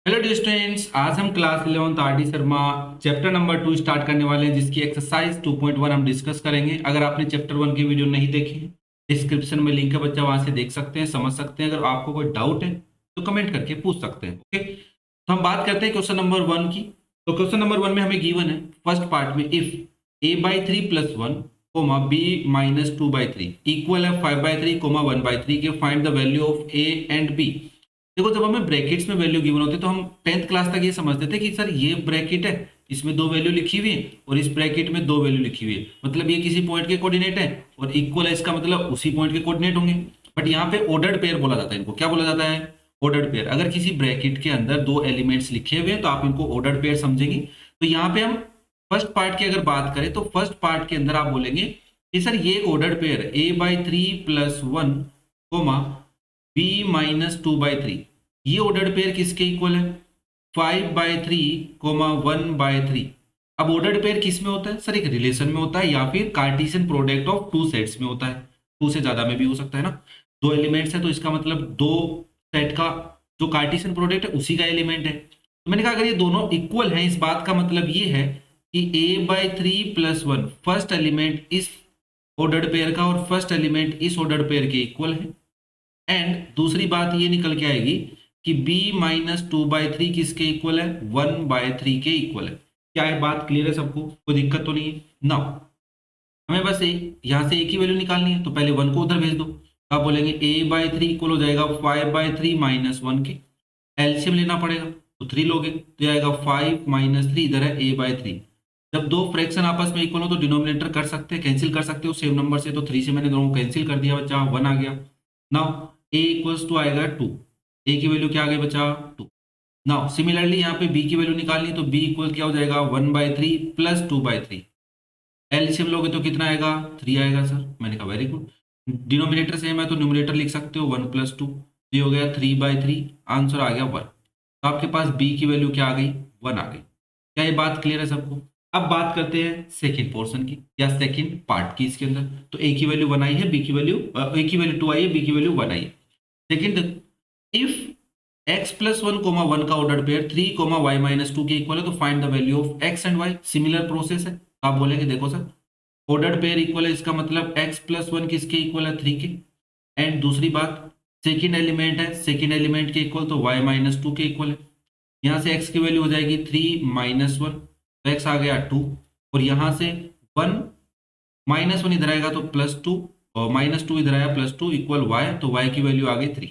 Hello dear students, आज हम class 11th R D Sharma chapter number 2 start करने वाले हैं, जिसकी एक्सरसाइज 2.1 हम डिस्कस करेंगे। अगर आपने चैप्टर 1 की वीडियो नहीं देखी है, डिस्क्रिप्शन में लिंक है बच्चा, वहां से देख सकते हैं, समझ सकते हैं। अगर आपको कोई डाउट है तो कमेंट करके पूछ सकते हैं। ओके, तो हम बात करते हैं क्वेश्चन नंबर 1 की। तो क्वेश्चन नंबर 1 में हमें गिवन है फर्स्ट पार्ट में, इफ a/3 + 1 b-2/3 इक्वल है 5/3 1/3 के find the value of a and b। देखो, जब हमें ब्रैकेट्स में वैल्यू गिवन होती है तो हम 10th क्लास तक ये समझते थे कि सर ये ब्रैकेट है, इसमें दो वैल्यू लिखी हुई है और इस ब्रैकेट में दो वैल्यू लिखी हुई है, मतलब ये किसी पॉइंट के कोऑर्डिनेट है और इक्वल है, इसका मतलब उसी पॉइंट के कोऑर्डिनेट होंगे। बट यहाँ पे ऑर्डर्ड पेयर बोला जाता है, इनको क्या बोला जाता है? Ordered pair. अगर किसी ब्रैकेट के अंदर दो एलिमेंट्स लिखे हुए हैं तो आप इनको ऑर्डर्ड पेयर समझेंगे। तो यहाँ पे हम फर्स्ट पार्ट की अगर बात करें तो फर्स्ट पार्ट के अंदर आप बोलेंगे कि सर ये ऑर्डर्ड पेयर है, a/3 + 1 b-2/3। ये ऑर्डर्ड पेयर किसके इक्वल है? 5/3 1/3। अब ऑर्डर्ड पेयर किस में होता है सर? एक रिलेशन में होता है या फिर Cartesian product of two sets में होता है। टू से ज्यादा में भी हो सकता है ना। दो एलिमेंट्स है तो इसका मतलब दो सेट का जो कार्टेशियन प्रोडक्ट है उसी का एलिमेंट है। तो मैंने कहा अगर ये दोनों इक्वल हैं, इस बात का मतलब ये है कि a/3 + 1 फर्स्ट एलिमेंट इस ऑर्डर्ड पेयर का और फर्स्ट एलिमेंट इस ऑर्डर्ड पेयर के इक्वल है। एंड दूसरी बात ये निकल के आएगी कि b-2/3 किसके इक्वल है? 1/3 के इक्वल है। क्या ये बात क्लियर है सबको? कोई दिक्कत तो नहीं है ना? हमें बस यहां से एक ही वैल्यू निकालनी है, तो पहले 1 को उधर भेज दो। तो आप बोलेंगे a/3 इक्वल हो जाएगा 5/3 - 1 के। एलसीएम लेना पड़ेगा तो 3 लोगे तो ये आएगा 5 - 3, इधर है a/3। जब दो फ्रैक्शन आपस में इक्वल हो तो डिनोमिनेटर कर सकते हैं, कैंसिल कर सकते हो सेम नंबर से। तो 3 से मैंने दोनों को कैंसिल कर दिया बच्चा, 1 आ गया। नाउ a इक्वल्स टू आएगा 2। a की वैल्यू क्या आ गई बच्चा? 2। नाउ सिमिलरली यहाँ पे b की वैल्यू निकालनी, तो b इक्वल क्या हो जाएगा? 1/3 + 2/3। एलसीएम लोगे तो कितना आएगा? 3 आएगा सर। मैंने कहा वेरी गुड। डिनोमिनेटर सेम है तो न्यूमरेटर लिख सकते हो 1 + 2। ये हो गया 3/3, आंसर आ गया 1। तो आपके पास b की वैल्यू क्या आ गई? 1 आ गई। क्या ये बात क्लियर है सबको? अब बात करते हैं सेकंड पोर्शन की या सेकंड पार्ट की। इसके अंदर तो a की वैल्यू 1 आई है, b की वैल्यू a की वैल्यू 2 आई है, b की वैल्यू 1 आई है। सेकंड, इफ x + 1 1 का ऑर्डर पेयर 3 y - 2 के इक्वल है तो find the value of x and y। Similar process है तो आप बोलेंगे देखो सर, ऑर्डर्ड पेयर इक्वल है, इसका मतलब x + 1 किसके इक्वल है? 3 के। एंड दूसरी बात, सेकंड एलिमेंट है, सेकंड एलिमेंट के इक्वल तो y - 2 के इक्वल है। यहाँ से x की वैल्यू हो जाएगी 3 - 1, तो x आ गया 2। और यहाँ से 1 -1 इधर आएगा तो +2 और -2 इधर आया +2 इक्वल y, तो y की वैल्यू आ गई 3।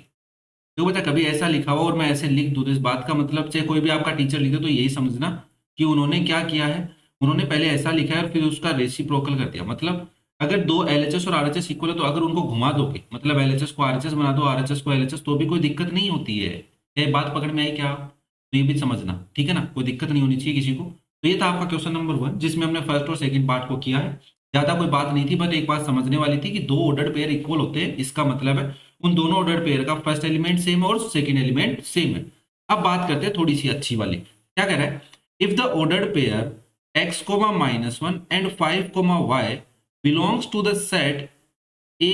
तो बच्चा कभी ऐसा लिखा हुआ और मैं ऐसे लिख दूं तो इस बात का मतलब, चाहे कोई भी आपका टीचर लिखे तो यही समझना कि उन्होंने क्या किया है। उन्होंने पहले ऐसा लिखा है और फिर उसका रेसिप्रोकल कर दिया। मतलब अगर दो एलएचएस और आरएचएस इक्वल है तो अगर उनको घुमा दोगे, मतलब एलएचएस को आरएचएस बना दो, आरएचएस को एलएचएस, तो भी कोई दिक्कत नहीं होती है। क्या ये बात पकड़ में आई क्या? तो ये भी समझना, ठीक है ना? कोई दिक्कत नहीं होनी चाहिए किसी को। तो ये था आपका क्वेश्चन नंबर 1, जिसमें हमने फर्स्ट और सेकंड पार्ट को किया है। ज्यादा कोई बात नहीं थी, बट एक बात समझने वाली थी कि दो ऑर्डर्ड पेयर इक्वल होते हैं, इसका मतलब है उन दोनों ऑर्डर पेयर का फर्स्ट एलिमेंट सेम और सेकंड एलिमेंट सेम है। अब बात करते हैं थोड़ी सी अच्छी वाली। क्या कह रहा है? If the ordered pair x, -1 and 5, y belongs to the set a,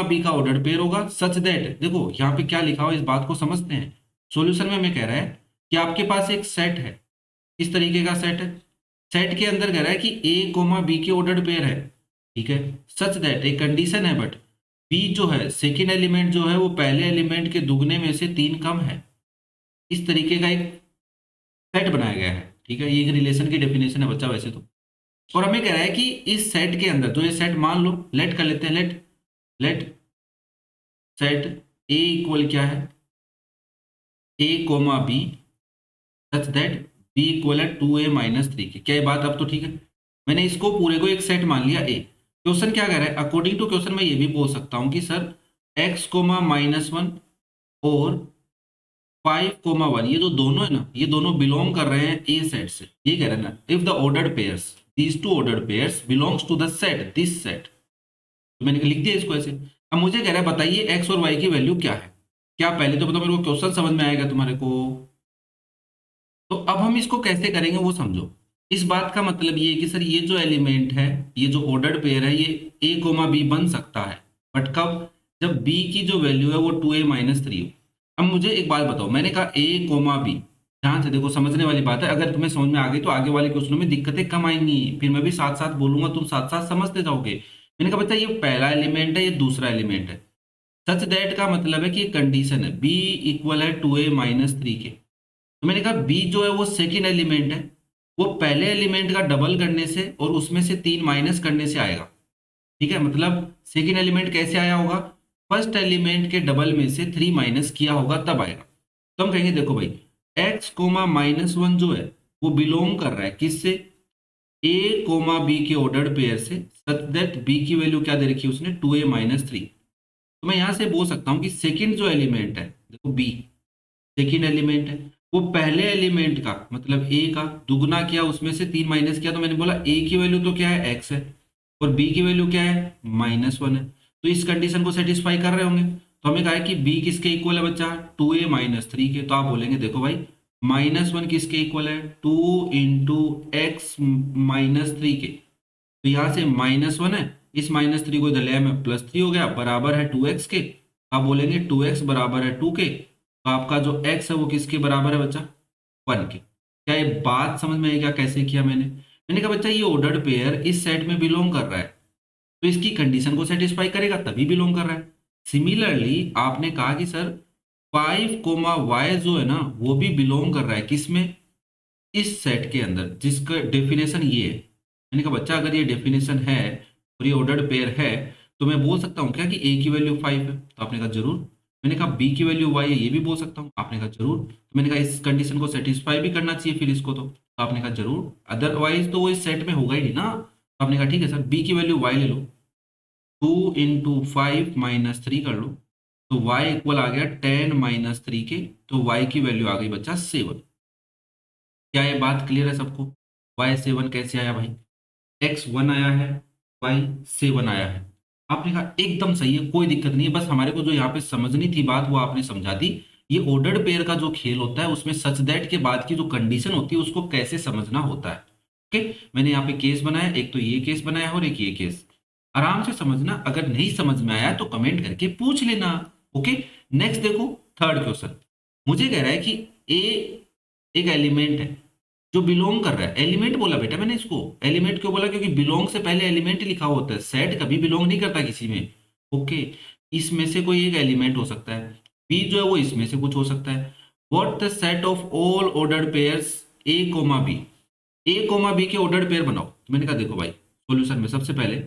b का ऑर्डर्ड पेयर होगा सच दैट। देखो यहाँ पे क्या लिखा हुआ इस बात को समझते हैं। सॉल्यूशन में हमें कह रहा है कि आपके पास एक सेट है, इस तरीके का सेट है। सेट के अंदर कह रहा है कि a, b के ऑर्डर्ड पेयर है, ठीक है। सच दैट एक कंडीशन है, बट बी जो है सेकेंड एलिमेंट जो है वो पहले एलिमेंट के दुगने में से 3 कम है। इस तरीके का एक सेट बनाया गया है, ठीक है। ये एक रिलेशन की डेफिनेशन है बच्चा वैसे तो। और हमें कह रहा है कि इस सेट के अंदर, तो ये सेट मान लो, लेट कर लेते हैं, लेट सेट ए इक्वल क्या है? a, b such that b equal है 2a - 3 के। क्या ये बात अब तो ठीक है? मैंने इसको पूरे को एक सेट मान लिया a। क्वेश्चन क्या कह रहा है? अकॉर्डिंग टू क्वेश्चन मैं ये भी बोल सकता हूँ कि सर x, -1 और 5, 1 ये जो दोनों है ना, ये दोनों बिलोंग कर रहे हैं ए सेट से। ये कह रहे हैं ना, if the ordered pairs, these two ordered pairs belongs to the set, this set. तो मैंने लिख दिया इसको ऐसे। अब मुझे कह रहा है बताइए एक्स और वाई की वैल्यू क्या है। क्या पहले तो बताओ मेरे को, क्वेश्चन समझ में आएगा तुम्हारे को? तो अब हम इसको कैसे करेंगे वो समझो। इस बात का मतलब ये है कि सर ये जो एलिमेंट है, ये जो ऑर्डर्ड पेयर है, ये a, b बन सकता है, बट कब? जब b की जो वैल्यू है वो 2a - 3 हो। अब मुझे एक बात बताओ, मैंने कहा a, b, ध्यान से देखो, समझने वाली बात है। अगर तुम्हें समझ में आ गई तो आगे वाले क्वेश्चनों में दिक्कतें कम आएंगी, फिर मैं भी साथ साथ बोलूंगा, तुम साथ साथ समझते जाओगे। मैंने कहा बच्चा ये पहला एलिमेंट है, ये दूसरा एलिमेंट है। सच दैट का मतलब है कि कंडीशन है बी इक्वल है 2a-3 के। तो मैंने कहा बी जो है वो सेकेंड एलिमेंट है, वो पहले एलिमेंट का डबल करने से और उसमें से 3 माइनस करने से आएगा। ठीक है, मतलब सेकेंड एलिमेंट कैसे आया होगा, फर्स्ट एलिमेंट के डबल में से 3 माइनस किया होगा तब आएगा। तो हम कहेंगे देखो भाई x कोमा -1 जो है वो बिलोंग कर रहा है किससे, a कोमा बी के ऑर्डर्ड पेयर से, सच दैट b की वैल्यू क्या दे रखी है उसने, 2a-3। तो मैं यहां से बोल सकता हूं कि सेकंड जो एलिमेंट है, देखो b सेकंड एलिमेंट है, वो पहले एलिमेंट का मतलब a का दुगना किया, उसमें से 3 माइनस किया। तो मैंने बोला a की वैल्यू तो क्या है, x है, और b की वैल्यू क्या है, -1 है। तो इस कंडीशन को सेटिस्फाई कर रहे होंगे। तो हमें कहा है कि b किसके इक्वल है बच्चा, 2a-3 के। तो आप बोलेंगे देखो भाई -1 किसके इक्वल है, 2 इंटू एक्स -3 के। तो यहाँ से -1 है, इस -3 को इधर ले आया मैं, +3 हो गया, बराबर है 2x के। आप बोलेंगे 2x बराबर है 2 के। तो आपका जो x है वो किसके बराबर है बच्चा, 1 के। क्या ये बात समझ में आई क्या, कैसे किया मैंने कहा बच्चा ये ऑर्डर्ड पेयर इस सेट में बिलोंग कर रहा है, तो इसकी कंडीशन को सेटिस्फाई करेगा तभी बिलोंग कर रहा है। सिमिलरली आपने कहा कि सर 5, y जो है ना वो भी बिलोंग कर रहा है किसमें, इस सेट के अंदर, जिसका डेफिनेशन ये है। मैंने कहा बच्चा अगर ये डेफिनेशन है और ये ऑर्डर्ड पेयर है तो मैं बोल सकता हूँ क्या कि a की वैल्यू 5 है, तो आपने कहा जरूर। मैंने कहा b की वैल्यू y है, ये भी बोल सकता हूँ, आपने कहा जरूर। तो मैंने कहा इस कंडीशन को सेटिस्फाई भी करना चाहिए फिर इसको, तो आपने कहा जरूर, अदरवाइज तो वो इस सेट में होगा ही नहीं ना। तो आपने कहा ठीक है सर, b की वैल्यू y ले लो, 2 इंटू 5-3 कर लो, तो y इक्वल आ गया 10-3 के। तो y की वैल्यू आ गई बच्चा 7। क्या ये बात क्लियर है सबको, y 7 कैसे आया भाई, x 1 आया है, y 7 आया है। आपने कहा एकदम सही है, कोई दिक्कत नहीं है, बस हमारे को जो यहाँ पे समझनी थी बात वो आपने समझा दी। ये ऑर्डर्ड पेयर का जो खेल होता है उसमें सच दैट के बाद की जो कंडीशन होती है उसको कैसे समझना होता है। ओके, मैंने यहाँ पे केस बनाया, एक तो ये केस बनाया और एक ये केस, आराम से समझना। अगर नहीं समझ में आया तो कमेंट करके पूछ लेना। ओके, नेक्स्ट देखो, थर्ड क्वेश्चन मुझे कह रहा है कि ए एक एलिमेंट है जो बिलोंग कर रहा है, एलिमेंट बोला बेटा मैंने इसको, एलिमेंट क्यों बोला, क्योंकि बिलोंग से पहले एलिमेंट लिखा होता है, सेट कभी बिलोंग नहीं करता किसी में। ओके, इसमें से कोई एक एलिमेंट हो सकता है, बी जो है वो इसमें से कुछ हो सकता है। What the set of all ordered pairs A comma B, A comma B के ऑर्डर्ड पेयर बनाओ। तो मैंने कहा देखो भाई सॉल्यूशन में सबसे पहले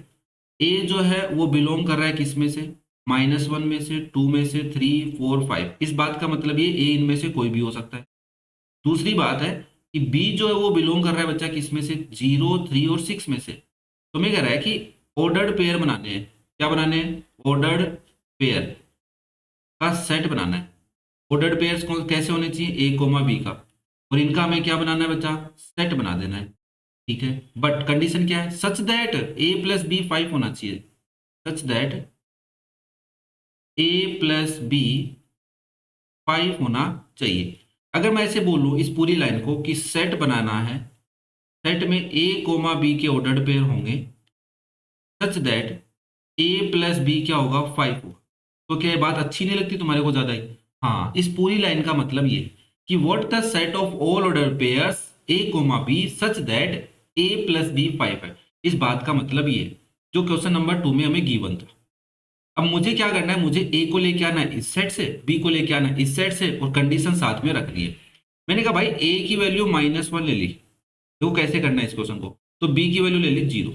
ए जो है वो बिलोंग कर रहा है किसमें से, -1 में से, 2 में से, 3, 4, 5। इस बात का मतलब ये ए इनमें से कोई भी हो सकता है। दूसरी बात है कि बी जो है वो बिलोंग कर रहा है बच्चा किसमें से, 0, 3 और 6 में से। तो मैं कह रहा है कि ऑर्डर्ड पेयर बनाने हैं, क्या बनाने हैं, ऑर्डर्ड पेयर का सेट बनाना है। ऑर्डर्ड पेयर्स कैसे होने चाहिए, ए कोमा बी का, और इनका हमें क्या बनाना है बच्चा, सेट बना देना है। ठीक है, बट कंडीशन क्या है, such that A plus B 5 होना चाहिए, such that A plus B 5 होना चाहिए। अगर मैं ऐसे बोलूं इस पूरी लाइन को कि सेट बनाना है, सेट में ए कोमा बी के ऑर्डर्ड पेयर होंगे, such that A plus B क्या होगा, 5 होगा। तो क्या ये बात अच्छी नहीं लगती तुम्हारे को ज्यादा ही, हाँ, इस पूरी लाइन का मतलब ये कि what the set of all order pairs A comma B such that A plus B 5 है। इस बात का मतलब ये जो क्वेश्चन नंबर 2 में हमें गिवन था। अब मुझे क्या करना है, मुझे ए को लेके आना है इस सेट से, बी को लेके आना है इस सेट से, और कंडीशन साथ में रखनी है। मैंने कहा भाई ए की वैल्यू -1 ले ली, तो कैसे करना है इस क्वेश्चन को, तो बी की वैल्यू ले ली 0।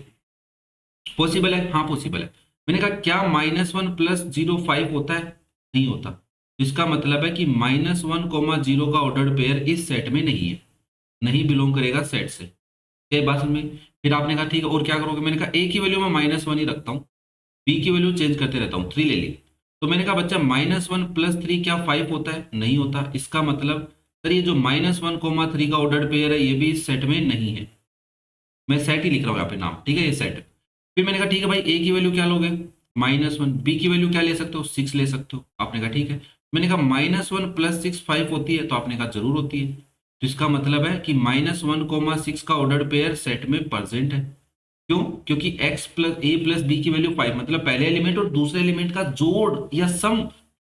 पॉसिबल है, हाँ पॉसिबल है। मैंने कहा क्या -1 + 0 5 होता है, नहीं होता। इसका मतलब है कि -1, 0 का ऑर्डर्ड पेयर इस सेट में नहीं है, नहीं बिलोंग करेगा सेट से। ये बात समझ में। फिर आपने कहा ठीक है और क्या करोगे, मैंने कहा ए की वैल्यू मैं -1 ही रखता हूँ, बी की वैल्यू चेंज करते रहता हूँ, 3 ले ली। तो मैंने कहा बच्चा -1 + 3 क्या 5 होता है, नहीं होता। इसका मतलब सर ये जो -1, 3 का ऑर्डर्ड पेयर है ये भी इस सेट में नहीं है। मैं सेट ही लिख रहा हूँ यहाँ पे नाम, ठीक है, ये सेट। फिर मैंने कहा ठीक है भाई ए की वैल्यू क्या लोगे, -1, बी की वैल्यू क्या ले सकते हो, 6 ले सकते हो। आपने कहा ठीक है। मैंने कहा -1 + 6 5 होती है, तो आपने कहा जरूर होती है। तो इसका मतलब है कि -1, 6 का ऑर्डर्ड पेयर सेट में प्रेजेंट है। क्यों, क्योंकि x प्लस ए प्लस बी की वैल्यू 5, मतलब पहले एलिमेंट और दूसरे एलिमेंट का जोड़ या सम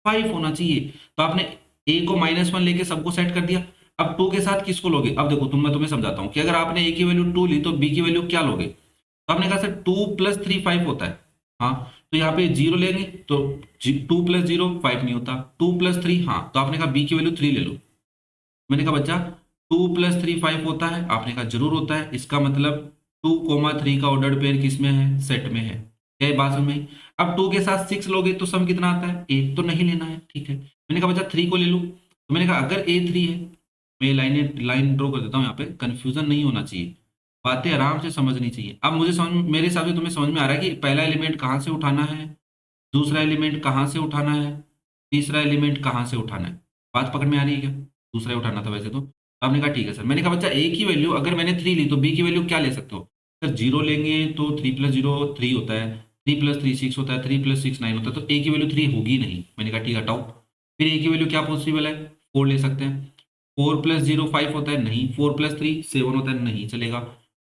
5 होना चाहिए। तो आपने a को -1 लेके सबको सेट कर दिया, अब 2 के साथ किसको लोगे? अब देखो मैं तुम्हें समझाता हूँ कि अगर आपने ए की वैल्यू 2 ली तो बी की वैल्यू क्या लोगे? तो आपने कहा सर 2 प्लस 3 5 होता है। हाँ, तो यहाँ पे 0 लेंगे तो 2 प्लस 0 5 नहीं होता। 2 प्लस 3, हाँ, तो आपने कहा बी की वैल्यू 3 ले लो। मैंने कहा बच्चा 2 प्लस 3 5 होता है? आपने कहा जरूर होता है। इसका मतलब 2,3 का ऑर्डर्ड पेयर किसमें है? सेट में है। क्या ये बात समझ में आई? अब 2 के साथ 6 लोगे तो सम कितना आता है? 8 तो नहीं लेना है, ठीक है। मैंने कहा बच्चा 3 को ले लो, तो मैंने कहा अगर ए 3 है, मैं लाइन ड्रॉ कर देता हूँ यहाँ पे, कंफ्यूजन नहीं होना चाहिए, बातें आराम से समझनी चाहिए। अब मुझे समझ, मेरे हिसाब से तुम्हें समझ में आ रहा है कि पहला एलिमेंट कहाँ से उठाना है, दूसरा एलिमेंट कहाँ से उठाना है, तीसरा एलिमेंट कहाँ से उठाना है। बात पकड़ में आ रही है क्या? दूसरा ही उठाना था वैसे तो। आपने कहा ठीक है सर। मैंने कहा बच्चा ए की वैल्यू अगर मैंने 3 ली तो बी की वैल्यू क्या ले सकते हो? सर 0 लेंगे तो 3 प्लस 0 3 होता है, 3 प्लस 3 6 होता है, 3 प्लस 6 9 होता है, तो ए की वैल्यू 3 होगी नहीं। मैंने कहा ठीक है, हटाओ। फिर ए की वैल्यू क्या पॉसिबल है? 4 ले सकते हैं। 4 प्लस 0 5 होता है, नहीं। 4 प्लस 3 7 होता है, नहीं चलेगा।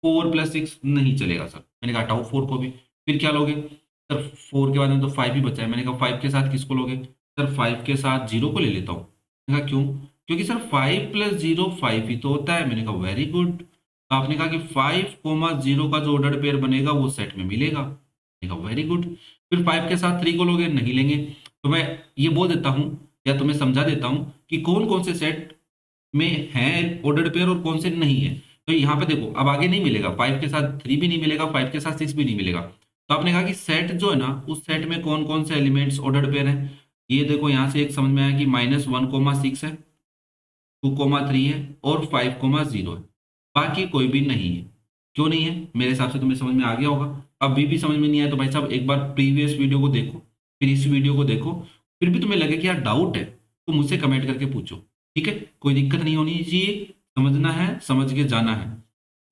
4 प्लस 6 नहीं चलेगा सर। मैंने कहा हटाओ 4 को भी। फिर क्या लोगे? सर 4 के बाद में तो 5 ही बचा है। मैंने कहा 5 के साथ किसको लोगे? सर 5 के साथ 0 को ले लेता हूँ। मैंने कहा क्यों? क्योंकि सर 5 प्लस 0 5 ही तो होता है। मैंने कहा वेरी गुड। तो आपने कहा कि 5,0 का जो ऑर्डर्ड पेयर बनेगा वो सेट में मिलेगा। मैंने कहा वेरी गुड। फिर 5 के साथ 3 को लोगे, नहीं लेंगे। तो मैं ये बोल देता हूँ या तुम्हें समझा देता हूँ कि कौन कौन से सेट में है ऑर्डर्ड पेयर और कौन से नहीं है। तो यहाँ पे देखो अब आगे नहीं मिलेगा, 5 के साथ 3 भी नहीं मिलेगा, 5 के साथ 6 भी नहीं मिलेगा। तो आपने कहा कि सेट जो है ना, उस सेट में कौन कौन से एलिमेंट्स ऑर्डर्ड पेयर हैं। ये देखो यहाँ से एक समझ में आया कि -1,6 है, 2,3 है और 5,0 है। बाकी कोई भी नहीं है। क्यों नहीं है? मेरे हिसाब से तुम्हें समझ में आ गया होगा। अभी भी समझ में नहीं आया तो भाई साहब एक बार प्रीवियस वीडियो को देखो, फिर इस वीडियो को देखो। फिर भी तुम्हें लगे कि यार डाउट है तो मुझसे कमेंट करके पूछो, ठीक है। कोई दिक्कत नहीं होनी चाहिए। समझना है, समझ के जाना है।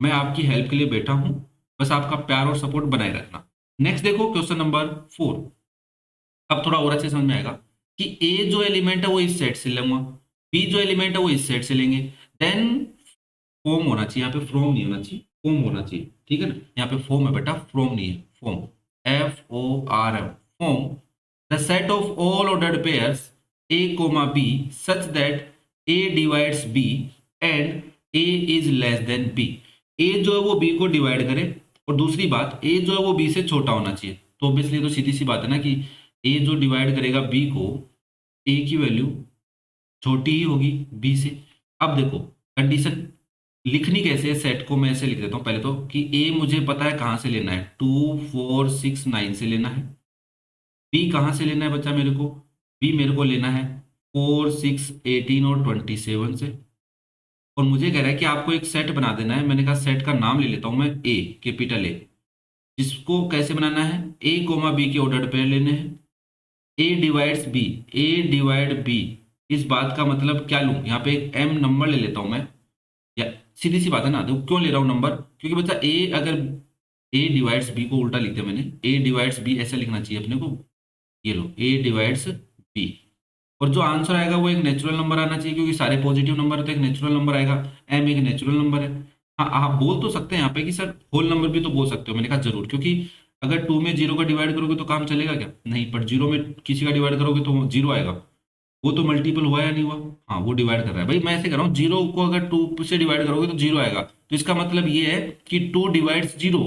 मैं आपकी हेल्प के लिए बैठा हूं। बस आपका प्यार और सपोर्ट बनाए रखना। नेक्स्ट देखो क्वेश्चन नंबर 4। अब थोड़ा और अच्छे समझ में आएगा कि ए जो एलिमेंट है वो इस सेट से लूंगा, बी जो एलिमेंट है वो इस सेट से लेंगे। देन फॉर्म होना चाहिए, यहाँ पे फ्रॉम नहीं होना चाहिए, फॉर्म होना चाहिए, ठीक है ना। यहाँ पे फॉर्म है बेटा, फ्रॉम नहीं है। Form, FORM, form the set of all ordered pairs A, B such that A divides B and A is less than B। A जो है वो B को डिवाइड करे, और दूसरी बात A जो है वो B से छोटा होना चाहिए। तो ऑब्वियसली तो सीधी सी बात है ना कि A जो डिवाइड करेगा B को, A की वैल्यू छोटी ही होगी B से। अब देखो कंडीशन लिखनी कैसे है, सेट को मैं ऐसे लिख देता हूँ पहले तो कि ए मुझे पता है कहाँ से लेना है, 2 4 6 9 से लेना है। बी कहाँ से लेना है बच्चा मेरे को? बी मेरे को लेना है 4 6 18 और 27 से। और मुझे कह रहा है कि आपको एक सेट बना देना है। मैंने कहा सेट का नाम ले लेता हूँ मैं ए, कैपिटल ए। जिसको कैसे बनाना है? ए कोमा बी के ऑर्डर पेयर लेने हैं। A divides B, A divide B. इस बात का मतलब क्या लूँ? यहाँ पे एक एम नंबर ले लेता हूँ मैं, या सीधी सी बात है ना। देखो क्यों ले रहा हूँ नंबर, क्योंकि बच्चा ए अगर ए डिवाइड्स बी को उल्टा लिख दिया मैंने, ए डिवाइड्स बी ऐसे लिखना चाहिए अपने को। ये लो, ए डिवाइड्स बी। और जो आंसर आएगा वो एक नेचुरल नंबर आना चाहिए, क्योंकि सारे पॉजिटिव नंबर है तो एक नेचुरल नंबर आएगा। एम एक नेचुरल नंबर है। हाँ, आप बोल तो सकते हैं यहाँ पे कि सर होल नंबर भी तो बोल सकते हो। मैंने कहा जरूर, क्योंकि अगर 2 में 0 का डिवाइड करोगे तो काम चलेगा क्या? नहीं। पर 0 में किसी का डिवाइड करोगे तो 0 आएगा। वो तो मल्टीपल हुआ या नहीं हुआ? हाँ, वो डिवाइड कर रहा है। भाई मैं ऐसे कर रहा हूँ, 0 को अगर 2 से डिवाइड करोगे तो 0 आएगा। तो इसका मतलब ये है कि 2 डिवाइड्स 0।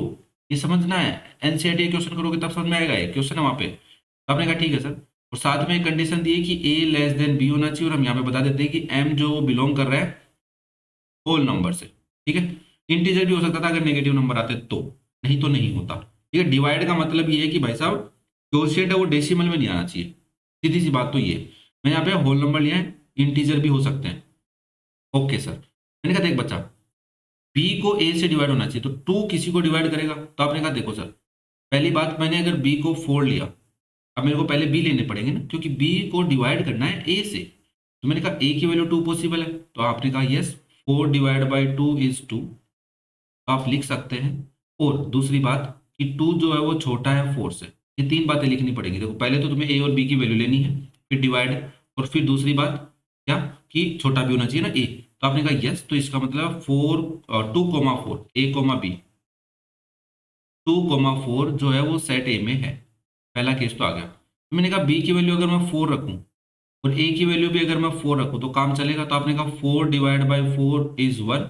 ये समझना है। एनसीईआरटी क्वेश्चन करोगे तब समझ में आएगा। ये क्वेश्चन है वहां पे। तो आपने कहा ठीक है सर। और साथ में एक कंडीशन दी है कि ए लेस देन बी होना चाहिए। और हम यहाँ पे बता देते हैं कि एम जो बिलोंग कर रहा है होल नंबर से, ठीक है। इंटीजर भी हो सकता था अगर नेगेटिव नंबर आते तो, नहीं तो नहीं होता, ठीक है। डिवाइड का मतलब ये है कि भाई साहब क्वोशिएंट है वो डेसिमल में नहीं आना चाहिए। सीधी सी बात तो ये है। मैं यहाँ पे होल नंबर लिया है, इंटीजर भी हो सकते हैं। Okay sir. मैंने कहा देख बच्चा, बी को ए से डिवाइड होना चाहिए, तो 2 किसी को डिवाइड करेगा। तो आपने कहा देखो सर, पहली बात मैंने अगर बी को 4 लिया, अब मेरे को पहले बी लेने पड़ेंगे ना, क्योंकि बी को डिवाइड करना है ए से। तो मैंने कहा ए की वैल्यू 2 पॉसिबल है, तो आपने कहा यस, 4 डिवाइड बाई 2 इज 2। आप लिख सकते हैं। और दूसरी बात कि 2 जो है वो छोटा है 4 से। ये 3 बातें लिखनी पड़ेंगी। देखो पहले तो तुम्हें ए और बी की वैल्यू लेनी है, फिर डिवाइड, और फिर दूसरी बात क्या कि छोटा भी होना चाहिए ना ए। तो आपने कहा यस, तो इसका मतलब 2,4 ए कोमा बी, 2,4 जो है वो सेट ए में है। पहला केस तो आ गया। तो मैंने कहा बी की वैल्यू अगर मैं 4 रखूं, और ए की वैल्यू भी अगर मैं 4 रखूँ तो काम चलेगा। तो आपने कहा 4 डिवाइड बाई 4 इज 1,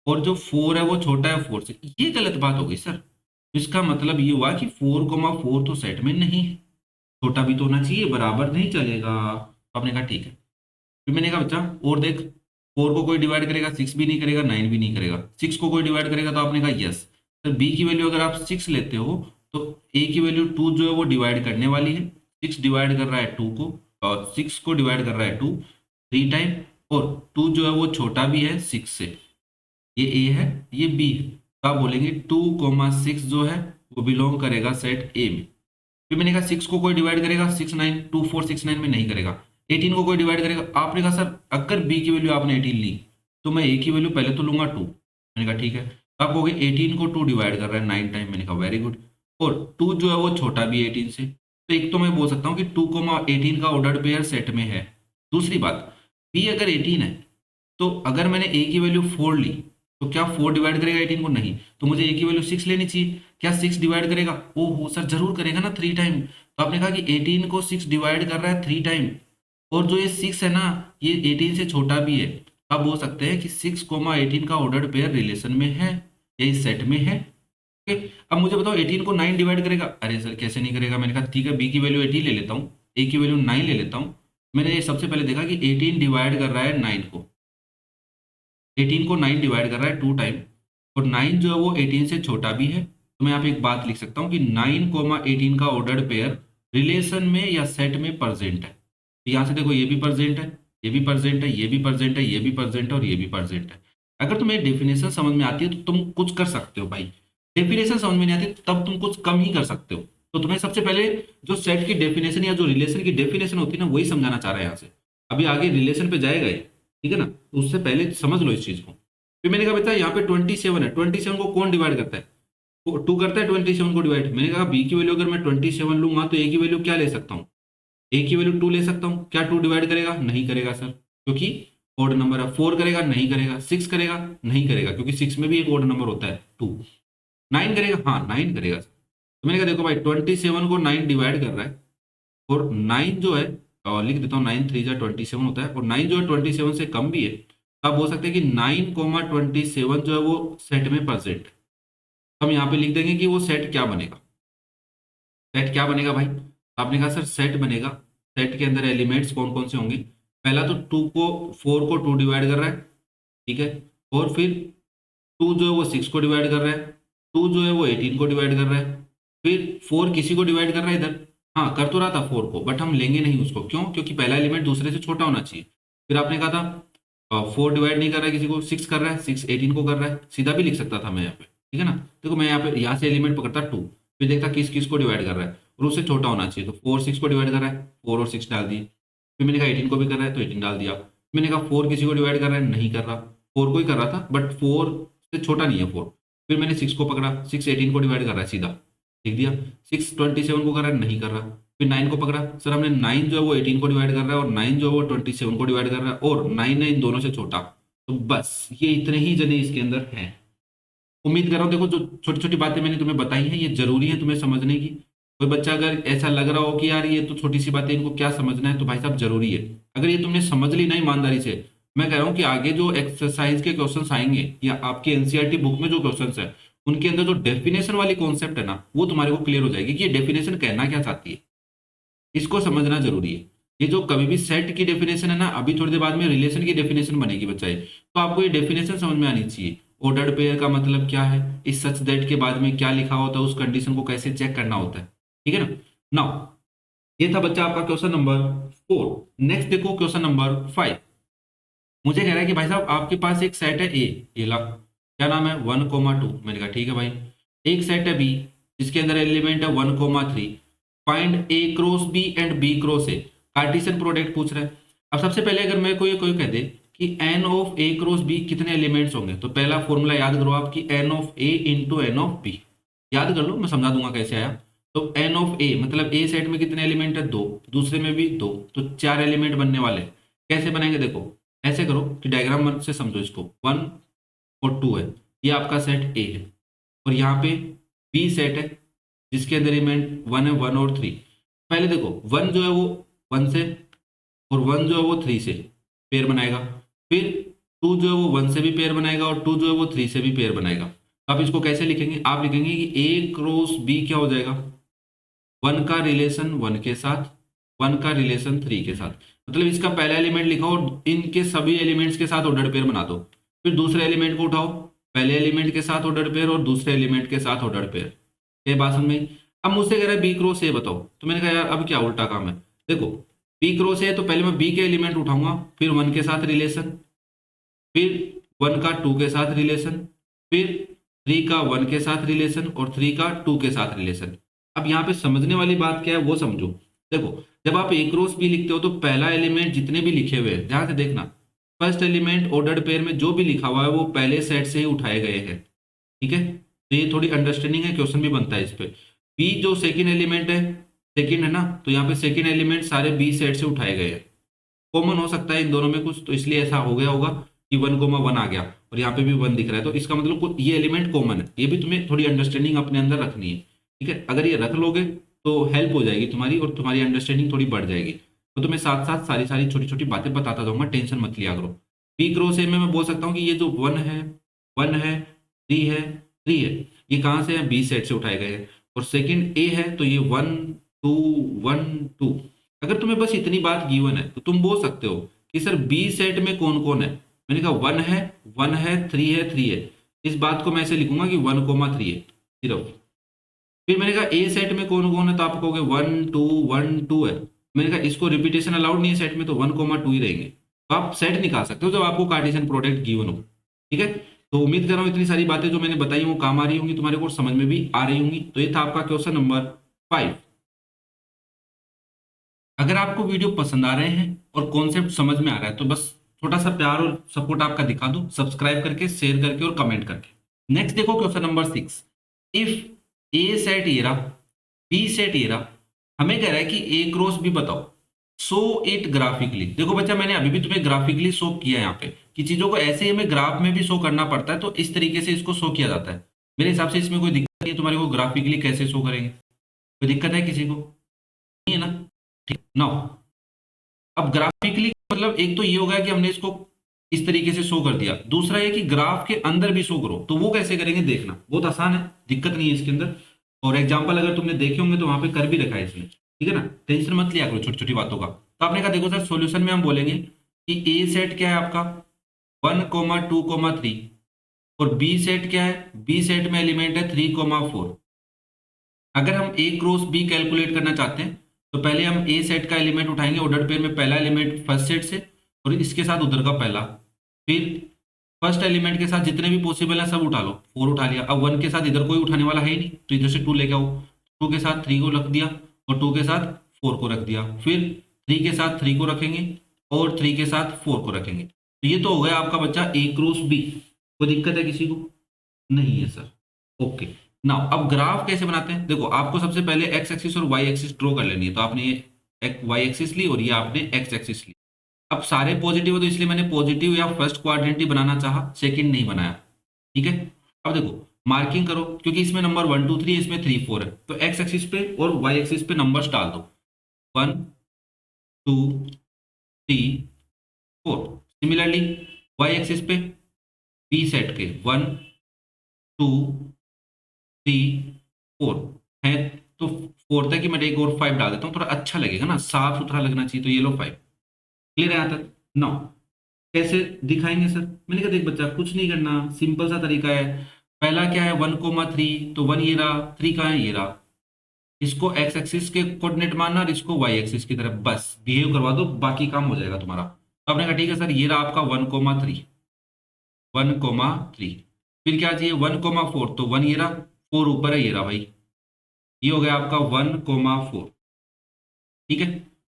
और जो 4 है वो छोटा है 4 से, ये गलत बात हो गई सर। इसका मतलब ये हुआ कि 4,4 तो सेट में नहीं है, छोटा भी तो होना चाहिए, बराबर नहीं चलेगा। तो आपने कहा ठीक है। फिर मैंने कहा बच्चा और देख, 4 को कोई डिवाइड करेगा 6 भी नहीं करेगा, 9 भी नहीं करेगा, 6 को कोई डिवाइड करेगा। तो आपने कहा यस। सर बी की वैल्यू अगर आप 6 लेते हो तो ए की वैल्यू 2 जो है वो डिवाइड करने वाली है। 6 डिवाइड कर रहा है 2 को, और 6 को डिवाइड कर रहा है 2 3 टाइम, और 2 जो है वो छोटा भी है 6 से। ये ए है, ये बी है। तो आप बोलेंगे 2,6 जो है वो बिलोंग करेगा सेट ए में। फिर मैंने कहा 6 को कोई डिवाइड करेगा 6 9 2 4 6 9 में नहीं करेगा। 18 को कोई डिवाइड करेगा। आपने कहा सर अगर बी की वैल्यू आपने 18 ली तो मैं ए की वैल्यू पहले तो लूंगा 2। मैंने कहा ठीक है। तो आप कहोगे 18 को 2 डिवाइड कर रहा है 9 टाइम। मैंने कहा वेरी गुड। और 2 जो है वो छोटा भी है 18 से। तो एक तो मैं बोल सकता हूँ कि 2,18 का ऑर्डर्ड पेयर सेट में है। दूसरी बात, बी अगर 18 है तो अगर मैंने ए की वैल्यू 4 ली तो क्या 4 डिवाइड करेगा 18 को? नहीं। तो मुझे ए की वैल्यू 6 लेनी चाहिए। क्या 6 डिवाइड करेगा? ओहो सर जरूर करेगा ना 3 टाइम। तो आपने कहा कि 18 को 6 डिवाइड कर रहा है 3 टाइम, और जो ये 6 है ना ये 18 से छोटा भी है। आप बोल सकते हैं कि 6,18 का ऑर्डर्ड पेयर रिलेशन में है या इस सेट में है। ओके, अब मुझे बताओ 18 को 9 डिवाइड करेगा? अरे सर कैसे नहीं करेगा। मैंने कहा ठीक है, बी की वैल्यू 18 ले लेता हूँ, ए की वैल्यू 9 ले लेता हूँ। मैंने सबसे पहले देखा कि 18 डिवाइड कर रहा है 9 को, 18 को 9 डिवाइड कर रहा है 2 टाइम, और 9 जो है वो 18 से छोटा भी है। तो मैं यहाँ पे एक बात लिख सकता हूँ कि 9,18 का ऑर्डर्ड पेयर रिलेशन में या सेट में प्रेजेंट है। तो यहाँ से देखो ये भी प्रेजेंट है, ये भी प्रेजेंट है, ये भी प्रेजेंट है, ये भी प्रेजेंट है, और ये भी प्रेजेंट है। अगर तुम्हें डेफिनेशन समझ में आती है तो तुम कुछ कर सकते हो भाई। डेफिनेशन समझ में नहीं आती तब तुम कुछ कम ही कर सकते हो। तो तुम्हें सबसे पहले जो सेट की डेफिनेशन या जो रिलेशन की डेफिनेशन होती है ना वही समझाना चाह रहा है यहाँ से। अभी आगे रिलेशन पे जाएगा ये, ठीक है ना। तो उससे पहले समझ लो इस चीज को। फिर मैंने कहा बेटा यहाँ पे 27 है, 27 को कौन डिवाइड करता है? 2 करता है 27 को डिवाइड। मैंने कहा बी की वैल्यू अगर मैं 27 लूंगा तो ए की वैल्यू क्या ले सकता हूँ? ए की वैल्यू 2 ले सकता हूँ। क्या 2 डिवाइड करेगा? नहीं करेगा सर, क्योंकि ओड नंबर है। 4 करेगा? नहीं करेगा। 6 करेगा? नहीं करेगा, क्योंकि 6 में भी एक ओड नंबर होता है 2। 9 करेगा? हाँ 9 करेगा। तो मैंने कहा देखो भाई 27 को 9 डिवाइड कर रहा है, और 9 जो है, लिख देता हूँ 9 3 27 होता है, और 9 जो है 27 से कम भी है। तो आप बोल सकते हैं कि 9,27 जो है वो सेट में प्रेजेंट। हम यहाँ पे लिख देंगे कि वो सेट क्या बनेगा। सेट क्या बनेगा भाई? आपने कहा सर सेट बनेगा, सेट के अंदर एलिमेंट्स कौन कौन से होंगे? पहला तो 4 को 2 डिवाइड कर रहा है, ठीक है। और फिर 2 जो है वो 6 को डिवाइड कर रहा है, 2 जो है वो 18 को डिवाइड कर रहा है, फिर 4 किसी को डिवाइड कर रहा है इधर। हाँ कर तो रहा था 4 को, बट हम लेंगे नहीं उसको। क्यों? क्योंकि पहला एलिमेंट दूसरे से छोटा होना चाहिए। फिर आपने कहा था 4 डिवाइड नहीं कर रहा है किसी को, 6 कर रहा है, 6 18 को कर रहा है। सीधा भी लिख सकता था मैं यहाँ पे, ठीक है ना। देखो मैं यहाँ पे यहाँ से एलिमेंट पकड़ता 2, फिर देखता किस किस को डिवाइड कर रहा है, और उससे छोटा होना चाहिए। तो 4 6 को डिवाइड कर रहा है, 4 और 6 डाल दिए। फिर मैंने कहा 18 को भी कर रहा है तो 18 डाल दिया। मैंने कहा 4 किसी को डिवाइड कर रहा है, नहीं कर रहा। 4 को ही कर रहा था, बट 4 से छोटा नहीं है 4। फिर मैंने 6 को पकड़ा, 6 18 को डिवाइड कर रहा है, सीधा लिख दिया। 6 27 को कर रहा है, नहीं कर रहा। फिर 9 को पकड़ा, सर हमने 9 जो है वो 18 को डिवाइड कर रहा है, और 9 जो है वो 27 को डिवाइड कर रहा है, और 9 है इन दोनों से छोटा। तो बस ये इतने ही जने इसके अंदर हैं। उम्मीद कर रहा हूँ देखो जो छोटी छोटी बातें मैंने तुम्हें बताई हैं ये जरूरी है तुम्हें समझने की। कोई बच्चा अगर ऐसा लग रहा हो कि यार ये तो छोटी सी बातें इनको क्या समझना है, तो भाई साहब जरूरी है। अगर ये तुमने समझ ली ना ईमानदारी से, मैं कह रहा हूँ कि आगे जो एक्सरसाइज के क्वेश्चंस आएंगे या आपके एनसीईआरटी बुक में जो क्वेश्चंस है उनके अंदर जो डेफिनेशन वाली कॉन्सेप्ट है ना वो तुम्हारे को क्लियर हो जाएगी कि ये डेफिनेशन कहना क्या चाहती है। इसको समझना जरूरी है। ये जो कभी भी सेट की डेफिनेशन है ना, अभी थोड़ी देर बाद में रिलेशन की डेफिनेशन बनेगी बच्चा ये, तो आपको ये डेफिनेशन समझ में आनी चाहिए। ऑर्डर्ड पेयर का मतलब क्या है, इस सच दैट के बाद में क्या लिखा होता है, उस कंडीशन को कैसे चेक करना होता है, ठीक है ना। नाउ ये था बच्चा आपका क्वेश्चन नंबर 4। नेक्स्ट देखो क्वेश्चन नंबर 5। मुझे कह रहा है कि भाई साहब आपके पास एक सेट है ए, ये ला क्या नाम है 1,2। मैंने कहा ठीक है भाई। एक सेट है बी जिसके अंदर एलिमेंट है 1,3। Find A cross B and B cross A, Cartesian product पूछ रहा है। अब सबसे पहले अगर मैं कोई कह दे कि N of A cross B कितने एलिमेंट्स होंगे, तो पहला फॉर्मूला याद करो आप कि N of A into N of B. याद कर लो, मैं समझा दूंगा कैसे आया। तो एन ऑफ ए मतलब ए सेट में कितने एलिमेंट है 2, दूसरे में भी 2, तो 4 एलिमेंट बनने वाले। कैसे बनाएंगे देखो, ऐसे करो कि डायग्राम से समझो इसको। 1 और 2 है, ये आपका सेट ए है, और यहाँ पे बी सेट है जिसके अंदर एलिमेंट 1 है, 1 और 3। पहले देखो 1 जो है वो 1 से और 1 जो है वो 3 से पेयर बनाएगा, फिर 2 जो है वो 1 से भी पेयर बनाएगा और 2 जो है वो 3 से भी पेयर बनाएगा। तो आप इसको कैसे लिखेंगे? आप लिखेंगे कि ए क्रॉस बी क्या हो जाएगा, 1 का रिलेशन 1 के साथ, 1 का रिलेशन 3 के साथ। मतलब इसका पहला एलिमेंट लिखो और इनके सभी एलिमेंट्स के साथ ऑर्डर पेयर बना दो। फिर दूसरे एलिमेंट को उठाओ, पहले एलिमेंट के साथ ऑर्डर पेयर और दूसरे एलिमेंट के साथ ऑर्डर पेयर। ये बात समझ में? अब मुझसे कह रहा है बी क्रॉस ए बताओ, तो मैंने कहा यार अब क्या उल्टा काम है। देखो बी क्रॉस ए, तो पहले मैं बी के एलिमेंट उठाऊंगा, फिर 1 के साथ रिलेशन, फिर 1 का 2 के साथ रिलेशन, फिर 3 का 1 के साथ रिलेशन और 3 का 2 के साथ रिलेशन। अब यहाँ पे समझने वाली बात क्या है वो समझो। देखो जब आप ए क्रॉस बी लिखते हो तो पहला एलिमेंट जितने भी लिखे हुए हैं, ध्यान से देखना, फर्स्ट एलिमेंट ऑर्डर्ड पेयर में जो भी लिखा हुआ है वो पहले सेट से ही उठाए गए हैं। ठीक है, तो ये थोड़ी अंडरस्टैंडिंग है, क्वेश्चन भी बनता है इस पे। बी जो सेकंड एलिमेंट है, सेकंड है ना, तो यहाँ पे सेकंड एलिमेंट सारे बी सेट से उठाए गए हैं। कॉमन हो सकता है इन दोनों में कुछ, तो इसलिए ऐसा हो गया होगा कि 1,1 आ गया और यहाँ पे भी 1 दिख रहा है, तो इसका मतलब ये एलिमेंट कॉमन है। ये भी तुम्हें थोड़ी अंडरस्टैंडिंग अपने अंदर रखनी है। ठीक है, अगर ये रख लोगे तो हेल्प हो जाएगी तुम्हारी और तुम्हारी अंडरस्टैंडिंग थोड़ी बढ़ जाएगी। तो तुम्हें साथ साथ सारी सारी छोटी छोटी बातें बताता जाऊंगा, टेंशन मत लिया करो। बी क्रॉस ए में मैं बोल सकता हूँ कि ये जो 1 है 3 है, ये कहाँ से है? बी सेट से उठाए गए हैं। और सेकंड ए है तो ये 1 2 1 2। अगर तुम्हें बस इतनी बात गिवन है तो तुम बोल सकते हो कि सर बी सेट में कौन कौन है। मैंने कहा 1 है 3 है 3 है। इस बात को मैं ऐसे लिखूंगा कि 1,3 है सिर्फ। फिर मैंने कहा ए सेट में कौन कौन है, तो आप कहोगे 1 2 1 2 है। मैंने कहा इसको रिपीटेशन अलाउड नहीं है सेट में, तो 1,2 ही रहेंगे। तो आप सेट निकाल सकते हो जब आपको कार्टेशियन प्रोडक्ट गिवन हो। ठीक है, तो उम्मीद कर रहा हूँ इतनी सारी बातें जो मैंने बताई वो काम आ रही होंगी तुम्हारे को, समझ में भी आ रही होंगी। तो ये था आपका क्वेश्चन नंबर 5। अगर आपको वीडियो पसंद आ रहे हैं और कॉन्सेप्ट समझ में आ रहा है तो बस छोटा सा प्यार और सपोर्ट आपका दिखा दो, सब्सक्राइब करके, शेयर करके और कमेंट करके। नेक्स्ट देखो question number 6। If A set ये रहा, बी सेट ये रहा, हमें कह रहा है कि ए क्रॉस बी बताओ, शो इट ग्राफिकली। देखो बच्चा मैंने अभी भी तुम्हें ग्राफिकली शो किया है यहाँ पे कि चीजों को ऐसे हमें ग्राफ में भी शो करना पड़ता है, तो इस तरीके से इसको शो किया जाता है। मेरे हिसाब से इसमें कोई दिक्कत नहीं है, तुम्हारे को ग्राफिकली कैसे शो करेंगे, कोई दिक्कत है किसी को? नहीं है ना? ठीक नाउ, अब ग्राफिकली मतलब एक तो ये होगा कि हमने इसको इस तरीके से शो कर दिया, दूसरा ये कि ग्राफ के अंदर भी शो करो, तो वो कैसे करेंगे देखना, बहुत आसान है, दिक्कत नहीं है इसके अंदर। और एग्जांपल अगर तुमने देखे होंगे तो वहां पे कर भी रखा है इसमें। ठीक है ना, टेंशन मत लिया करो छोटी छोटी बातों का। तो आपने कहा देखो सर सॉल्यूशन में हम बोलेंगे कि ए सेट क्या है आपका 1,2,3 और बी सेट क्या है, बी सेट में एलिमेंट है 3,4। अगर हम ए क्रॉस बी कैलकुलेट करना चाहते हैं तो पहले हम ए सेट का एलिमेंट उठाएंगे, ऑर्डर पेयर में पहला एलिमेंट फर्स्ट सेट से और इसके साथ उधर का पहला, फिर फर्स्ट एलिमेंट के साथ जितने भी पॉसिबल है सब उठा लो। 4 उठा लिया, अब 1 के साथ इधर कोई उठाने वाला है ही नहीं तो इधर से 2 लेके आओ, 2 के साथ 3 को रख दिया और 2 के साथ 4 को रख दिया, फिर 3 के साथ 3 को रखेंगे और 3 के साथ 4 को रखेंगे। तो ये तो हो गया आपका बच्चा ए क्रॉस बी। कोई दिक्कत है किसी को? नहीं है सर। ओके, नाउ अब ग्राफ कैसे बनाते हैं? देखो आपको सबसे पहले एक्स एक्सिस और वाई एक्सिस ड्रॉ कर लेनी है, तो आपने ये वाई एक्सिस ली और ये आपने एक्स एक्सिस ली। अब सारे पॉजिटिव है तो इसलिए मैंने पॉजिटिव या फर्स्ट क्वाड्रेंट ही बनाना चाहा, सेकंड नहीं बनाया। ठीक है, अब देखो मार्किंग करो क्योंकि इसमें नंबर 1 2 3, इसमें 3 4 है, तो एक्स एक्सिस पे और वाई एक्सिस पे नंबर्स डाल दो 1 2 3 4। सिमिलरली वाई एक्सिस पे बी सेट के 1 2 3 4 है, तो 4 तक ही मैं एक और 5 डाल देता हूँ, थोड़ा अच्छा लगेगा ना, साफ सुथरा लगना चाहिए, तो ये लो 5। क्लियर है यहाँ तक? नो, कैसे दिखाएंगे सर? मैंने कहा देख बच्चा कुछ नहीं करना, सिंपल सा तरीका है। पहला क्या है 1,3, तो 1 ये रहा, 3 कहाँ है, ये रहा। इसको एक्स एक्सिस के कोऑर्डिनेट मानना और इसको वाई एक्सिस की तरफ बस बिहेव करवा दो, बाकी काम हो जाएगा तुम्हारा। तो आपने कहा ठीक है सर, ये रहा आपका 1,3 1,3। फिर क्या चाहिए 1,4, तो 1 ये रहा, 4 ऊपर है, ये रहा भाई, ये हो गया आपका 1,4। ठीक है,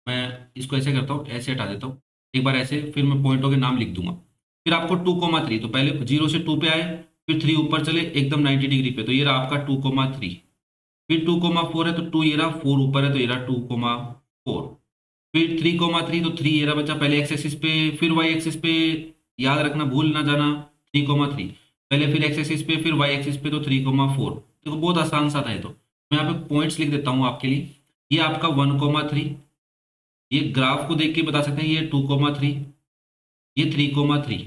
मैं इसको ऐसे करता हूँ, ऐसे हटा देता हूँ एक बार ऐसे, फिर मैं पॉइंटों के नाम लिख दूंगा। फिर आपको 2,3, तो पहले 0 से 2 पे आए, फिर 3 ऊपर चले एकदम 90 डिग्री पे, तो ये रहा आपका 2,3। फिर 2,4 है तो 2 ये रहा, 4 ऊपर है तो ये रहा 2,4। फिर 3,3, तो 3 ये रहा बच्चा पहले एक्स एक्सिस पे, फिर वाई एक्सिस पे, याद रखना भूल ना जाना 3,3 पहले, फिर एक्स एक्सिस पे, फिर वाई एक्सिस पे, तो 3,4। देखो बहुत आसान सा था ये तो। मैं यहाँ पे पॉइंट्स लिख देता हूँ आपके लिए। ये आपका 1,3, ये ग्राफ को देख के बता सकते हैं, ये 2,3, ये 3,3।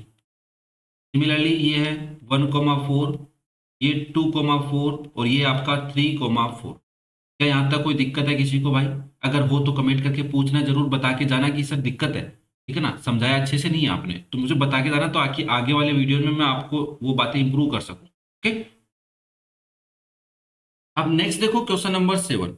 सिमिलरली ये है 1,4, ये 2,4 और ये आपका 3,4। क्या यहाँ तक कोई दिक्कत है किसी को भाई? अगर हो तो कमेंट करके पूछना, जरूर बता के जाना कि सर दिक्कत है, ठीक है ना, समझाया अच्छे से नहीं है आपने तो मुझे बता के जाना, तो आगे वाले वीडियो में मैं आपको वो बातें इंप्रूव कर सकूं। ओके, अब नेक्स्ट देखो क्वेश्चन नंबर 7।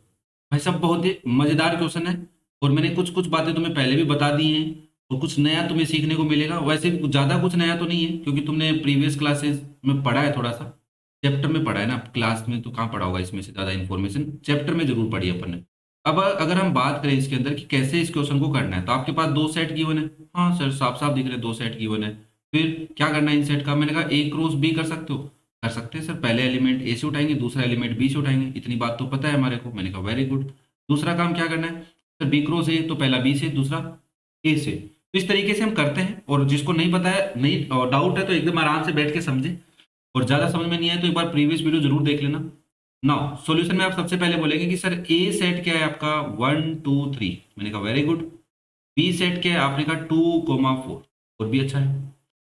भाई साहब बहुत ही मजेदार क्वेश्चन है, और मैंने कुछ कुछ बातें तुम्हें पहले भी बता दी हैं, और कुछ नया तुम्हें सीखने को मिलेगा। वैसे भी ज्यादा कुछ नया तो नहीं है, क्योंकि तुमने प्रीवियस क्लासेस में पढ़ा है, थोड़ा सा चैप्टर में पढ़ा है ना, क्लास में तो कहाँ पढ़ा होगा इसमें से ज्यादा इन्फॉर्मेशन, चैप्टर में जरूर पढ़ी है अपन ने। अब अगर हम बात करें इसके अंदर कि कैसे इस क्वेश्चन को करना है, तो आपके पास दो सेट गिवन है। हाँ सर, साफ साफ दिख रहे हैं, दो सेट गिवन है। फिर क्या करना है इन सेट का? मैंने कहा ए क्रॉस बी कर सकते हो। कर सकते हैं सर, पहले एलिमेंट ए से उठाएंगे, दूसरा एलिमेंट बी से उठाएंगे, इतनी बात तो पता है हमारे को। मैंने कहा वेरी गुड। दूसरा काम क्या करना है सर? बी क्रॉस ए, तो पहला बी से, दूसरा ए से। तो इस तरीके से हम करते हैं, और जिसको नहीं पता है, नहीं डाउट है, तो एकदम आराम से बैठ के समझे, और ज्यादा समझ में नहीं आए तो एक बार प्रीवियस वीडियो जरूर देख लेना। नाउ सॉल्यूशन में आप सबसे पहले बोलेंगे कि सर ए सेट क्या है आपका 1, 2, 3। मैंने कहा वेरी गुड। बी सेट क्या है? आपने कहा 2,4, और भी अच्छा है।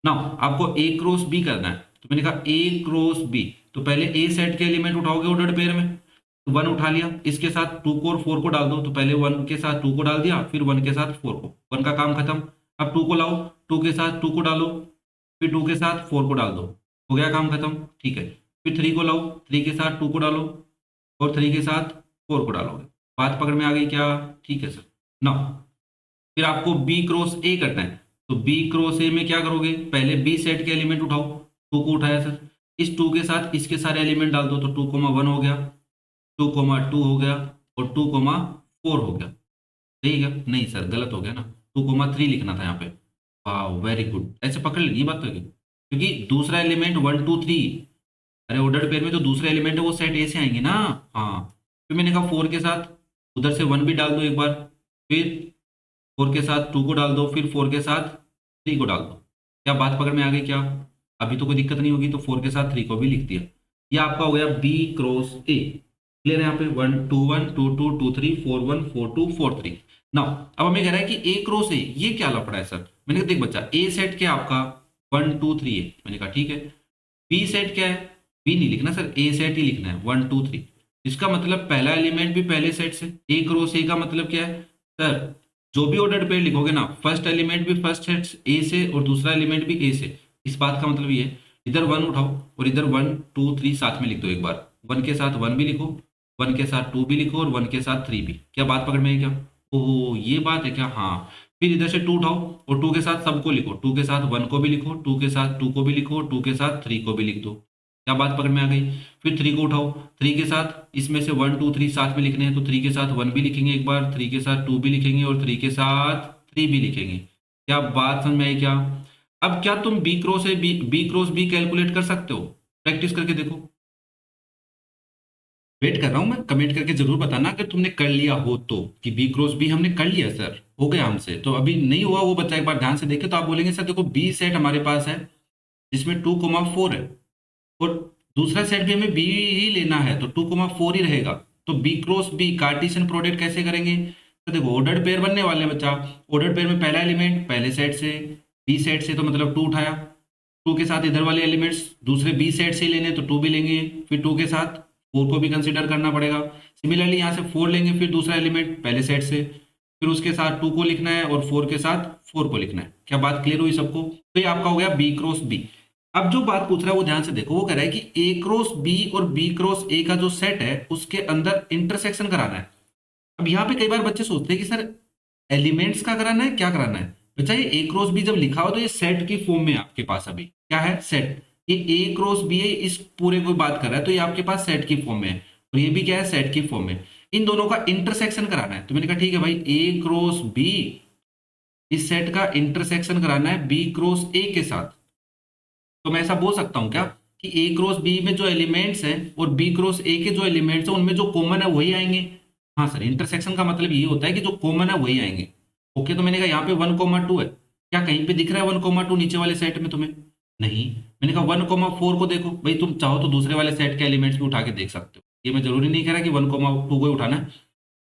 नाउ आपको ए क्रॉस बी करना है, तो मैंने कहा ए क्रॉस बी, तो पहले ए सेट के एलिमेंट उठाओगे ऑर्डर्ड पेयर में, तो 1 उठा लिया, इसके साथ 2 को और 4 को डाल दो, तो पहले 1 के साथ 2 को डाल दिया, फिर 1 के साथ 4 को, 1 का काम खत्म। अब 2 को लाओ, 2 के साथ 2 को डालो, फिर 2 के साथ 4 को डाल दो, हो गया काम खत्म, ठीक है। फिर 3 को लाओ, 3 के साथ 2 को डालो, और 3 के साथ 4 को डालोगे। बात पकड़ में आ गई क्या? ठीक है सर। नाउ फिर आपको बी क्रॉस ए करना है, तो बी क्रॉस ए में क्या करोगे? पहले बी सेट के एलिमेंट उठाओ, 2 को उठाया सर, इस 2 के साथ इसके सारे एलिमेंट डाल दो, तो 2,1 हो गया, 2,2 हो गया, और 2,4 हो गया। सही है? नहीं सर, गलत हो गया ना, 2,3 लिखना था यहाँ पे। वाह वेरी गुड, ऐसे पकड़ लेनी बात होगी, क्योंकि दूसरा एलिमेंट 1, 2, 3, अरे ऑर्डर्ड पेयर में जो दूसरे एलिमेंट है वो सेट ए से आएंगे ना। हाँ, फिर मैंने कहा 4 के साथ उधर से 1 भी डाल दो एक बार, फिर 4 के साथ 2 को डाल दो, फिर 4 के साथ 3 को डाल दो। क्या बात पकड़ में आ गई क्या? अभी तो कोई दिक्कत नहीं होगी, तो 4 के साथ 3 को भी लिख दिया। ये आपका हो गया बी क्रॉस ए। क्लियर है? यहाँ पे 1, 2, 1, 2, 2, 2, 3, 4, 1, 4, 2, 4, 3। नाउ अब हमें कह रहा है कि ए क्रॉस ए, ये क्या लफड़ा है सर? मैंने कहा देख बच्चा, ए सेट क्या आपका 1, 2, 3 है। मैंने कहा ठीक है। बी सेट क्या है? बी नहीं लिखना सर, ए सेट ही लिखना है 1, 2, 3। इसका मतलब पहला एलिमेंट भी पहले सेट से। ए क्रॉस ए का मतलब क्या है सर? जो भी ऑर्डर्ड पेयर लिखोगे ना, फर्स्ट एलिमेंट भी फर्स्ट सेट ए से, और दूसरा एलिमेंट भी ए से। इस बात का मतलब ये है, इधर 1 उठाओ, और इधर 1, 2, 3 साथ में लिख दो एक बार। 1 के साथ 1 भी लिखो, 1 के साथ 2 भी लिखो, और 1 के साथ 3 भी। क्या बात पकड़ में है क्या? ओहो, ये बात है क्या? हाँ। फिर इधर से 2 उठाओ, और 2 के साथ सबको लिखो, 2 के साथ 1 को भी लिखो, 2 के साथ 2 को भी लिखो, 2 के साथ 3 को भी लिख दो। क्या बात पकड़ में आ गई? फिर 3 को उठाओ, 3 के साथ इसमें से 1, 2, 3 साथ में लिखने हैं, तो 3 के साथ 1 भी लिखेंगे एक बार, 3 के साथ 2 भी लिखेंगे, और 3 के साथ 3 भी लिखेंगे। क्या बात समझ में आई क्या? अब क्या तुम बी क्रॉस बी कैलकुलेट कर सकते हो? प्रैक्टिस करके देखो। वेट कर रहा हूं मैं, कमेंट करके जरूर बताना अगर तुमने कर लिया हो तो, कि बी क्रॉस बी हमने कर लिया सर, हो गया हमसे। तो अभी नहीं हुआ वो बच्चा एक बार ध्यान से देखे, तो आप बोलेंगे सर देखो बी सेट हमारे पास है जिसमें 2,4 है, और दूसरा सेट भी हमें बी ही लेना है, तो 2,4 ही रहेगा। तो B cross B Cartesian product कैसे करेंगे? तो देखो ऑर्डर्ड पेयर बनने वाले हैं बच्चा। ऑर्डर्ड पेयर में पहला एलिमेंट पहले सेट से, बी सेट से, तो मतलब 2 उठाया, 2 के साथ इधर वाले एलिमेंट्स दूसरे बी सेट से ही लेने, तो 2 भी लेंगे, फिर 2 के साथ 4 को भी कंसिडर करना पड़ेगा। सिमिलरली यहाँ से 4 लेंगे, फिर दूसरा एलिमेंट पहले सेट से, फिर उसके साथ 2 को लिखना है, और 4 के साथ 4 को लिखना है। क्या बात क्लियर हुई सबको? तो ये आपका हो गया बी क्रॉस बी। अब जो बात पूछ रहा है वो ध्यान से देखो, वो कह रहा है कि ए क्रॉस बी और बी क्रॉस ए का जो सेट है उसके अंदर इंटरसेक्शन कराना है। अब यहाँ पे कई बार बच्चे सोचते हैं कि सर एलिमेंट्स का कराना है, क्या कराना है? बच्चा ये ए क्रॉस बी जब लिखा हो तो ये सेट की फॉर्म में है आपके पास। अभी क्या है? सेट। ये ए क्रॉस बी है, इस पूरे को बात कर रहा है, तो ये आपके पास सेट की फॉर्म में है, और ये भी क्या है? सेट की फॉर्म में। इन दोनों का इंटरसेक्शन कराना है, तो मैंने कहा ठीक है भाई, ए क्रॉस बी, इस सेट का इंटरसेक्शन कराना है बी क्रॉस ए के साथ। तो मैं ऐसा बोल सकता हूं क्या कि ए क्रॉस बी में जो एलिमेंट्स हैं और बी क्रॉस ए के जो एलिमेंट्स हैं उनमें जो कॉमन है वही आएंगे? हाँ सर, इंटरसेक्शन का मतलब ये होता है कि जो कॉमन है वही आएंगे। ओके, तो मैंने कहा यहाँ पे 1,2 है, क्या कहीं पे दिख रहा है 1,2 नीचे वाले सेट में तुम्हें? नहीं। मैंने कहा 1,4 को देखो भाई, तुम चाहो तो दूसरे वाले सेट के एलिमेंट्स भी उठा के देख सकते हो, ये मैं जरूरी नहीं कह रहा कि 1,2 को ही उठाना है,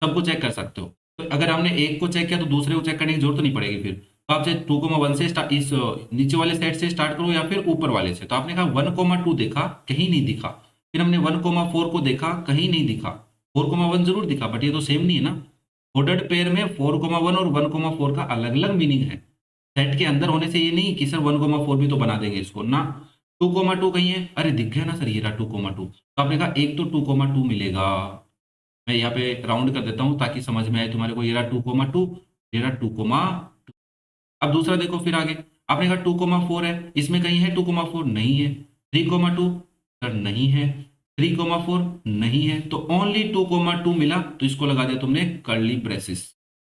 सबको चेक कर सकते हो। तो अगर हमने एक को चेक किया तो दूसरे को चेक करने की जरूरत नहीं पड़ेगी फिर। तो आप चाहे 2,1 से इस नीचे वाले सेट से स्टार्ट करो या फिर ऊपर वाले से। तो आपने कहा 1,2 देखा, कहीं नहीं दिखा। फिर हमने 1,4 को देखा, कहीं नहीं दिखा। 4,1 जरूर दिखा, बट ये तो सेम नहीं है ना। ऑर्डर्ड पेयर में 4,1 और 1,4 का अलग अलग मीनिंग है। सेट के अंदर होने से ये नहीं कि सर 1,4 भी तो बना देंगे इसको ना। 2,2 कहीं है, अरे दिख गया ना सर, ये रहा 2,2। तो आपने कहा एक तो 2,2 मिलेगा। मैं यहाँ पे राउंड कर देता हूँ ताकि समझ में आए तुम्हारे को। ये रहा 2,2, ये रहा 2,2। अब दूसरा देखो फिर आगे। आपने कहा 2,4 है, इसमें कहीं है 2,4? नहीं है। 3,2 सर नहीं है। 3,4 नहीं है। तो ओनली 2,2 मिला, तो इसको लगा दिया तुमने कर्ली ब्रेसिस।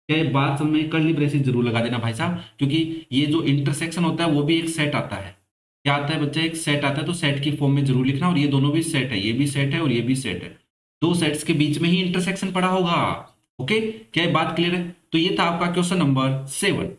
क्या ये बात समझ में? कर्ली ब्रेसिस जरूर लगा देना भाई साहब, क्योंकि ये जो इंटरसेक्शन होता है वो भी एक सेट आता है। क्या आता है बच्चा? एक सेट आता है, तो सेट की फॉर्म में जरूर लिखना। और ये दोनों भी सेट है, ये भी सेट है और ये भी सेट है। दो सेट्स के बीच में ही इंटरसेक्शन पड़ा होगा। ओके, क्या ये बात क्लियर है? तो ये था आपका क्वेश्चन नंबर 7।